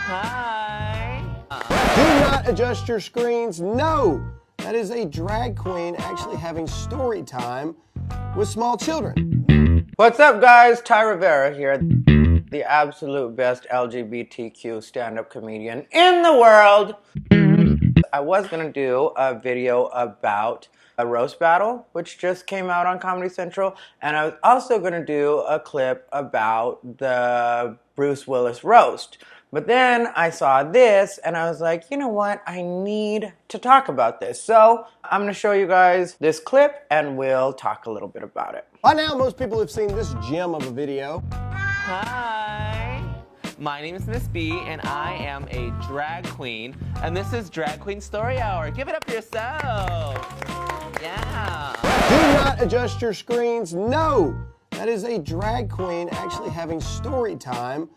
Hi. Do not adjust your screens. No, that is a drag queen actually having story time with small children. What's up, guys? Rivera here, the absolute best LGBTQ stand-up comedian in the world. I was gonna do a video about a roast battle, which just came out on Comedy Central, and I was also gonna do a clip about the Bruce Willis roast. But then I saw this and I was like, you know what? I need to talk about this. So I'm gonna show you guys this clip and we'll talk a little bit about it. By now, most people have seen this gem of a video. Hi, my name is Miss B and I am a drag queen, and this is Drag Queen Story Hour. Give it up for yourself. Yeah. Do not adjust your screens. No, that is a drag queen actually having story time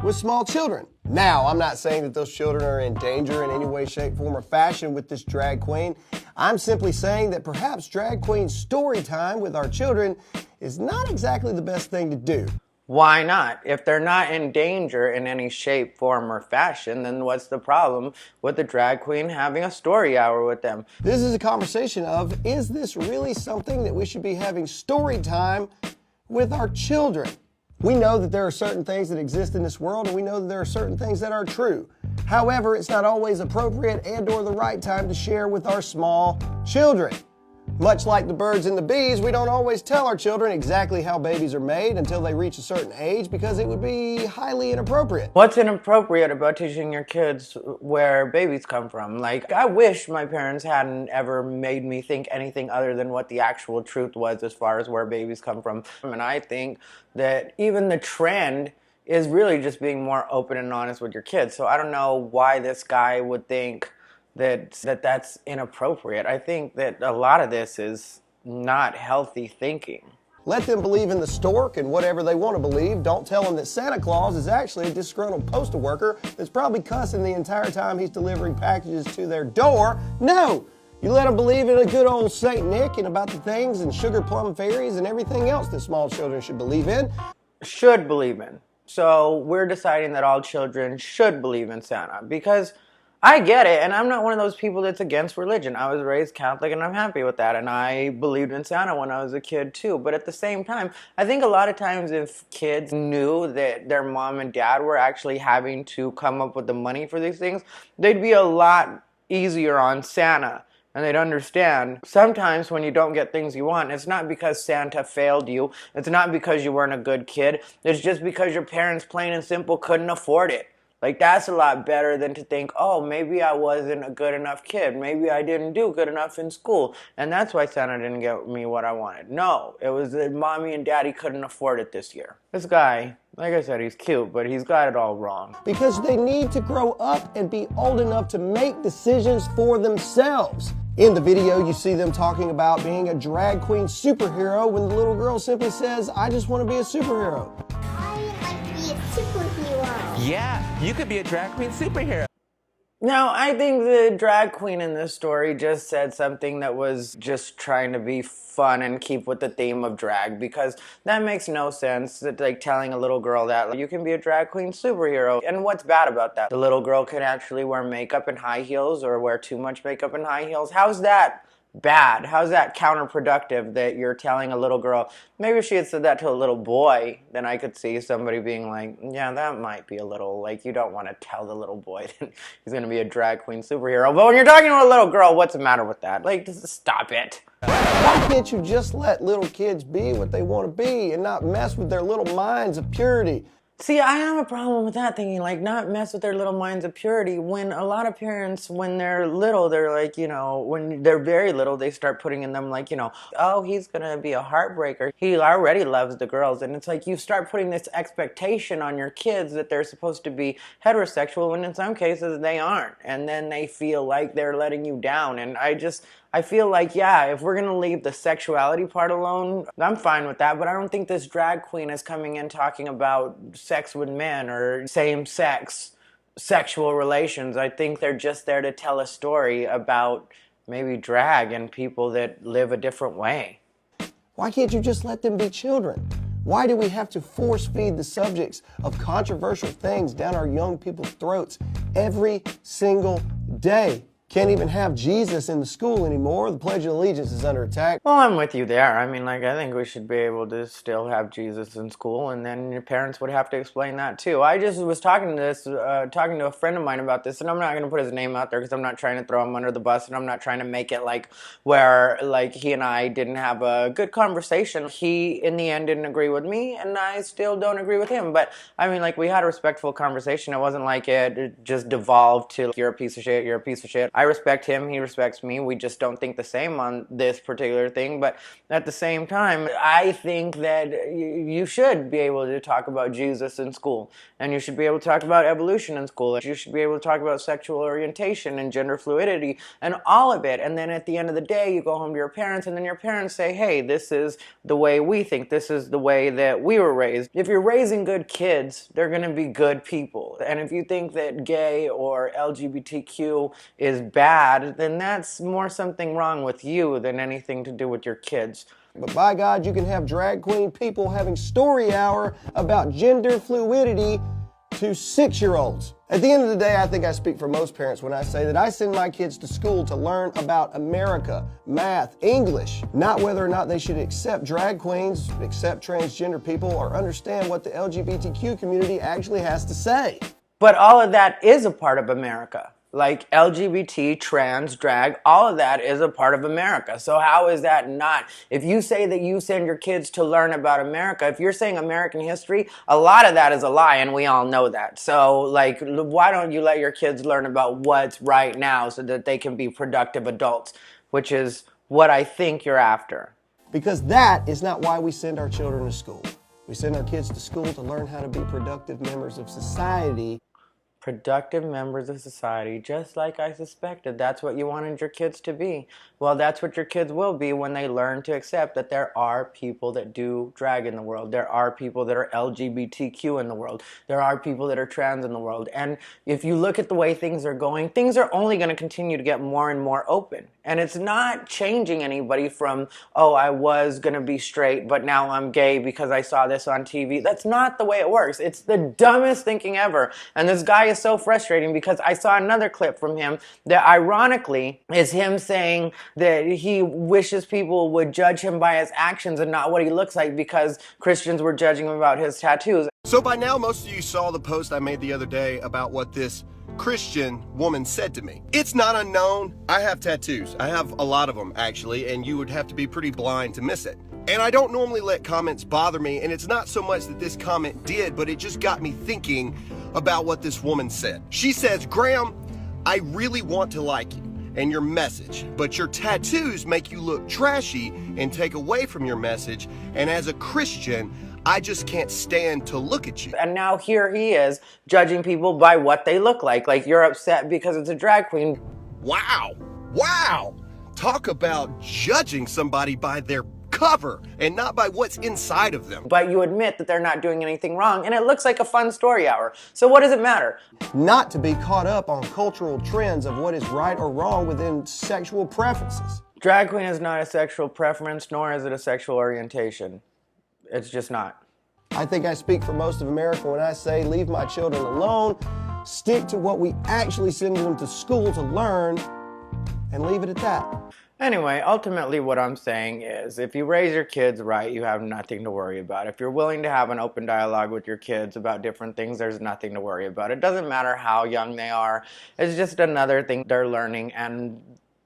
with small children. Now, I'm not saying that those children are in danger in any way, shape, form, or fashion with this drag queen. I'm simply saying that perhaps drag queen story time with our children is not exactly the best thing to do. Why not? If they're not in danger in any shape, form, or fashion, then what's the problem with the drag queen having a story hour with them? This is a conversation of, is this really something that we should be having story time with our children? We know that there are certain things that exist in this world, and we know that there are certain things that are true. However, it's not always appropriate and/or the right time to share with our small children. Much like the birds and the bees, we don't always tell our children exactly how babies are made until they reach a certain age because it would be highly inappropriate. What's inappropriate about teaching your kids where babies come from? Like, I wish my parents hadn't ever made me think anything other than what the actual truth was as far as where babies come from. And I think that even the trend is really just being more open and honest with your kids. So I don't know why this guy would think that's inappropriate. I think that a lot of this is not healthy thinking. Let them believe in the stork and whatever they want to believe. Don't tell them that Santa Claus is actually a disgruntled postal worker that's probably cussing the entire time he's delivering packages to their door. No! You let them believe in a good old Saint Nick and about the things and sugar plum fairies and everything else that small children should believe in. Should believe in. So we're deciding that all children should believe in Santa, because I get it, and I'm not one of those people that's against religion. I was raised Catholic, and I'm happy with that, and I believed in Santa when I was a kid, too. But at the same time, I think a lot of times if kids knew that their mom and dad were actually having to come up with the money for these things, they'd be a lot easier on Santa. And they'd understand sometimes when you don't get things you want, it's not because Santa failed you. It's not because you weren't a good kid. It's just because your parents, plain and simple, couldn't afford it. Like, that's a lot better than to think, oh, maybe I wasn't a good enough kid. Maybe I didn't do good enough in school, and that's why Santa didn't get me what I wanted. No, it was that mommy and daddy couldn't afford it this year. This guy, like I said, he's cute, but he's got it all wrong. Because they need to grow up and be old enough to make decisions for themselves. In the video, you see them talking about being a drag queen superhero when the little girl simply says, I just want to be a superhero. I would like to be a superhero. Yeah, you could be a drag queen superhero. Now, I think the drag queen in this story just said something that was just trying to be fun and keep with the theme of drag, because that makes no sense, that, like, telling a little girl that you can be a drag queen superhero. And what's bad about that? The little girl can actually wear makeup and high heels, or wear too much makeup and high heels. How's that bad? How's that counterproductive that you're telling a little girl? Maybe if she had said that to a little boy, then I could see somebody being like, yeah, that might be a little, like, you don't want to tell the little boy that he's going to be a drag queen superhero. But when you're talking to a little girl, what's the matter with that? Like, just stop it. Why can't you just let little kids be what they want to be and not mess with their little minds of purity? See, I have a problem with that, thinking, like, not mess with their little minds of purity, when a lot of parents, when they're little, they're like, you know, when they're very little, they start putting in them, like, you know, oh, he's gonna be a heartbreaker. He already loves the girls. And it's like you start putting this expectation on your kids that they're supposed to be heterosexual, when in some cases they aren't. And then they feel like they're letting you down. And I feel like, yeah, if we're going to leave the sexuality part alone, I'm fine with that, but I don't think this drag queen is coming in talking about sex with men or same-sex sexual relations. I think they're just there to tell a story about maybe drag and people that live a different way. Why can't you just let them be children? Why do we have to force feed the subjects of controversial things down our young people's throats every single day? Can't even have Jesus in the school anymore. The Pledge of Allegiance is under attack. Well, I'm with you there. I mean, like, I think we should be able to still have Jesus in school, and then your parents would have to explain that too. I just was talking to a friend of mine about this, and I'm not going to put his name out there because I'm not trying to throw him under the bus, and I'm not trying to make it like where like he and I didn't have a good conversation. He, in the end, didn't agree with me, and I still don't agree with him. But I mean, like, we had a respectful conversation. It wasn't like it just devolved to you're a piece of shit, you're a piece of shit. I respect him, he respects me. We just don't think the same on this particular thing. But at the same time, I think that you should be able to talk about Jesus in school, and you should be able to talk about evolution in school. You should be able to talk about sexual orientation and gender fluidity and all of it. And then at the end of the day, you go home to your parents, and then your parents say, hey, this is the way we think. This is the way that we were raised. If you're raising good kids, they're going to be good people. And if you think that gay or LGBTQ is bad, then that's more something wrong with you than anything to do with your kids. But by God, you can have drag queen people having story hour about gender fluidity to 6-year-olds. At the end of the day, I think I speak for most parents when I say that I send my kids to school to learn about America, math, English, not whether or not they should accept drag queens, accept transgender people, or understand what the LGBTQ community actually has to say. But all of that is a part of America. Like LGBT, trans, drag, all of that is a part of America. So how is that not? If you say that you send your kids to learn about America, if you're saying American history, a lot of that is a lie, and we all know that. So, like, why don't you let your kids learn about what's right now so that they can be productive adults, which is what I think you're after. Because that is not why we send our children to school. We send our kids to school to learn how to be productive members of society. Productive members of society, just like I suspected. That's what you wanted your kids to be. Well, that's what your kids will be when they learn to accept that there are people that do drag in the world. There are people that are LGBTQ in the world. There are people that are trans in the world. And if you look at the way things are going, things are only going to continue to get more and more open. And it's not changing anybody from, oh, I was going to be straight, but now I'm gay because I saw this on TV. That's not the way it works. It's the dumbest thinking ever. And this guy is so frustrating because I saw another clip from him that ironically is him saying that he wishes people would judge him by his actions and not what he looks like because Christians were judging him about his tattoos. So by now, most of you saw the post I made the other day about what this Christian woman said to me. It's not unknown. I have tattoos. I have a lot of them, actually, and you would have to be pretty blind to miss it. And I don't normally let comments bother me, and it's not so much that this comment did, but it just got me thinking about what this woman said. She says, Graham, I really want to like you and your message, but your tattoos make you look trashy and take away from your message, and as a Christian, I just can't stand to look at you. And now here he is judging people by what they look like. Like you're upset because it's a drag queen. Wow. Wow. Talk about judging somebody by their cover and not by what's inside of them. But you admit that they're not doing anything wrong, and it looks like a fun story hour. So what does it matter? Not to be caught up on cultural trends of what is right or wrong within sexual preferences. Drag queen is not a sexual preference, nor is it a sexual orientation. It's just not. I think I speak for most of America when I say leave my children alone, stick to what we actually send them to school to learn, and leave it at that. Anyway, ultimately what I'm saying is if you raise your kids right, you have nothing to worry about. If you're willing to have an open dialogue with your kids about different things, there's nothing to worry about. It doesn't matter how young they are. It's just another thing they're learning, and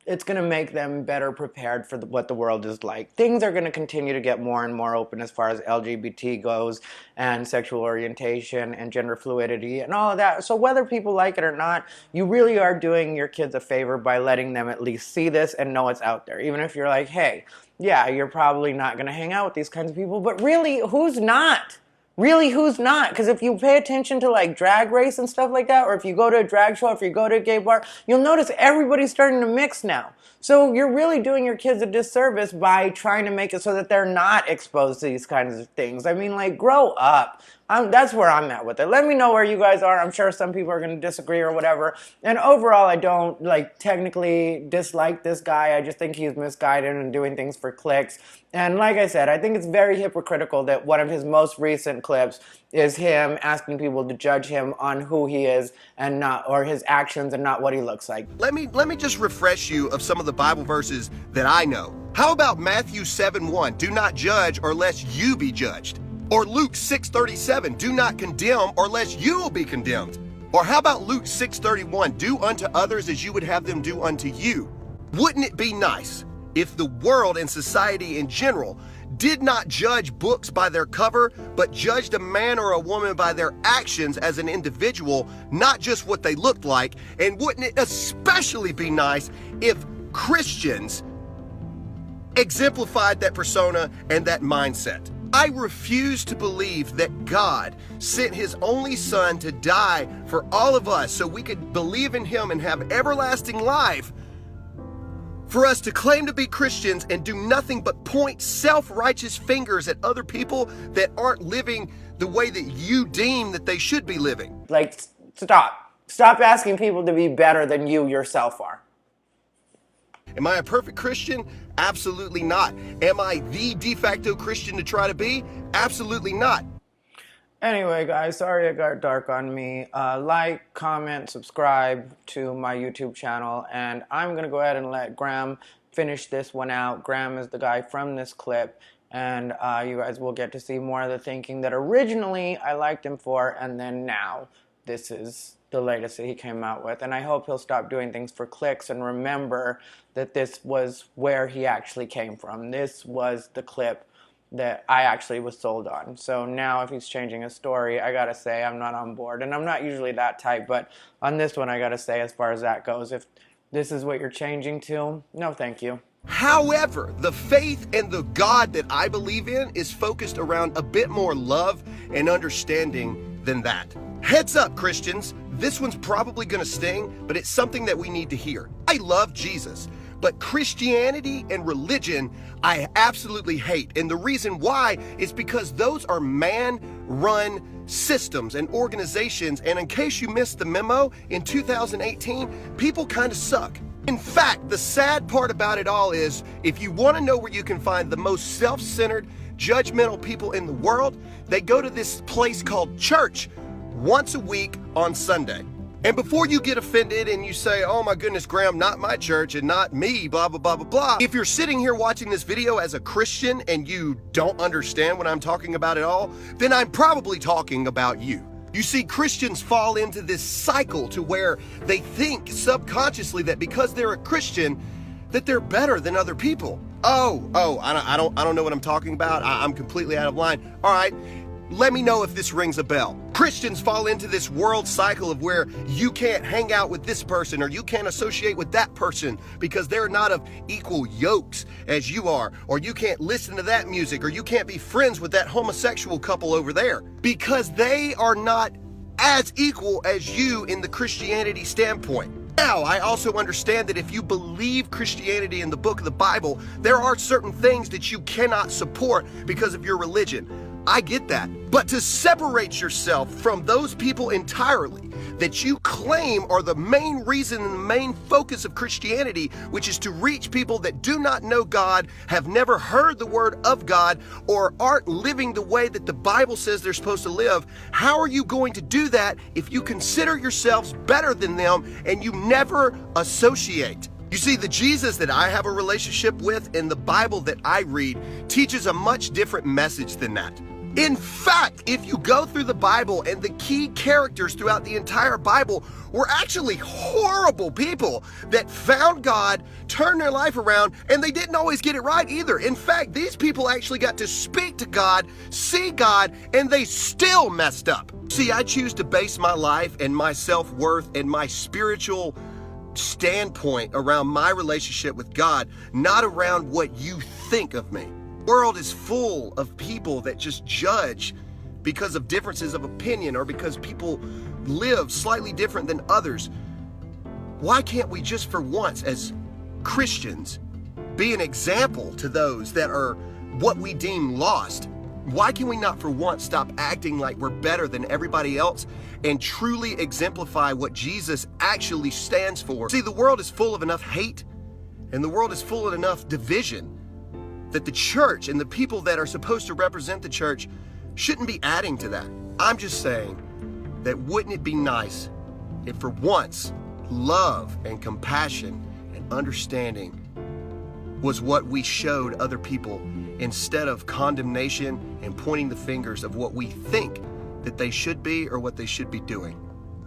it's going to make them better prepared for what the world is like. Things are going to continue to get more and more open as far as LGBT goes and sexual orientation and gender fluidity and all of that. So whether people like it or not, you really are doing your kids a favor by letting them at least see this and know it's out there. Even if you're like, hey, yeah, you're probably not going to hang out with these kinds of people, but really, who's not? Really, who's not? Because if you pay attention to like Drag Race and stuff like that, or if you go to a drag show, if you go to a gay bar, you'll notice everybody's starting to mix now. So you're really doing your kids a disservice by trying to make it so that they're not exposed to these kinds of things. I mean, like, grow up. That's where I'm at with it. Let me know where you guys are. I'm sure some people are going to disagree or whatever. And overall, I don't technically dislike this guy. I just think he's misguided and doing things for clicks. And like I said, I think it's very hypocritical that one of his most recent clips is him asking people to judge him on who he is and not, or his actions and not what he looks like. Let me just refresh you of some of the Bible verses that I know. How about Matthew 7:1? Do not judge or lest you be judged. Or Luke 6:37, do not condemn or lest you will be condemned. Or how about Luke 6:31, do unto others as you would have them do unto you. Wouldn't it be nice if the world and society in general did not judge books by their cover, but judged a man or a woman by their actions as an individual, not just what they looked like? And wouldn't it especially be nice if Christians exemplified that persona and that mindset? I refuse to believe that God sent his only son to die for all of us so we could believe in him and have everlasting life, for us to claim to be Christians and do nothing but point self-righteous fingers at other people that aren't living the way that you deem that they should be living. Stop asking people to be better than you yourself are. Am I a perfect Christian? Absolutely not. Am I the de facto Christian to try to be? Absolutely not. Anyway, guys, sorry it got dark on me. Like, comment, subscribe to my YouTube channel, and I'm going to go ahead and let Graham finish this one out. Graham is the guy from this clip, and you guys will get to see more of the thinking that originally I liked him for, and then now this is the latest that he came out with. And I hope he'll stop doing things for clicks and remember that this was where he actually came from. This was the clip that I actually was sold on. So now if he's changing his story, I gotta say I'm not on board. And I'm not usually that type, but on this one I gotta say, as far as that goes, if this is what you're changing to, no thank you. However, the faith and the God that I believe in is focused around a bit more love and understanding than that. Heads up, Christians, this one's probably gonna sting, but it's something that we need to hear. I love Jesus, but Christianity and religion, I absolutely hate. And the reason why is because those are man-run systems and organizations. And in case you missed the memo, in 2018, people kind of suck. In fact, the sad part about it all is, if you want to know where you can find the most self-centered, judgmental people in the world, they go to this place called church once a week on Sunday. And before you get offended and you say, oh my goodness, Graham, not my church and not me, blah, blah, blah, blah, blah. If you're sitting here watching this video as a Christian and you don't understand what I'm talking about at all, then I'm probably talking about you. You see, Christians fall into this cycle to where they think subconsciously that because they're a Christian, that they're better than other people. I don't know what I'm talking about. I'm completely out of line. All right. Let me know if this rings a bell. Christians fall into this world cycle of where you can't hang out with this person or you can't associate with that person because they're not of equal yokes as you are, or you can't listen to that music, or you can't be friends with that homosexual couple over there because they are not as equal as you in the Christianity standpoint. Now, I also understand that if you believe Christianity in the book of the Bible, there are certain things that you cannot support because of your religion. I get that. But to separate yourself from those people entirely that you claim are the main reason and the main focus of Christianity, which is to reach people that do not know God, have never heard the word of God, or aren't living the way that the Bible says they're supposed to live, how are you going to do that if you consider yourselves better than them and you never associate? You see, the Jesus that I have a relationship with in the Bible that I read teaches a much different message than that. In fact, if you go through the Bible, and the key characters throughout the entire Bible were actually horrible people that found God, turned their life around, and they didn't always get it right either. In fact, these people actually got to speak to God, see God, and they still messed up. See, I choose to base my life and my self-worth and my spiritual standpoint around my relationship with God, not around what you think of me. The world is full of people that just judge because of differences of opinion or because people live slightly different than others. Why can't we just for once as Christians be an example to those that are what we deem lost? Why can we not for once stop acting like we're better than everybody else and truly exemplify what Jesus actually stands for? See, the world is full of enough hate and the world is full of enough division that the church and the people that are supposed to represent the church shouldn't be adding to that. I'm just saying that wouldn't it be nice if for once love and compassion and understanding was what we showed other people instead of condemnation and pointing the fingers of what we think that they should be or what they should be doing.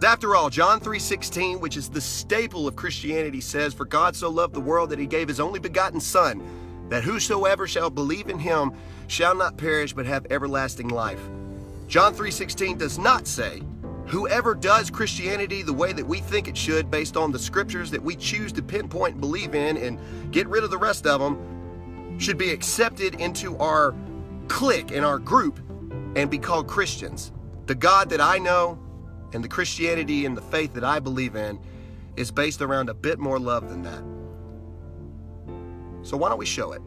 After all, John 3:16, which is the staple of Christianity, says, "For God so loved the world that he gave his only begotten Son, that whosoever shall believe in him shall not perish but have everlasting life." John 3:16 does not say, whoever does Christianity the way that we think it should based on the scriptures that we choose to pinpoint and believe in and get rid of the rest of them should be accepted into our clique and our group and be called Christians. The God that I know and the Christianity and the faith that I believe in is based around a bit more love than that. So why don't we show it?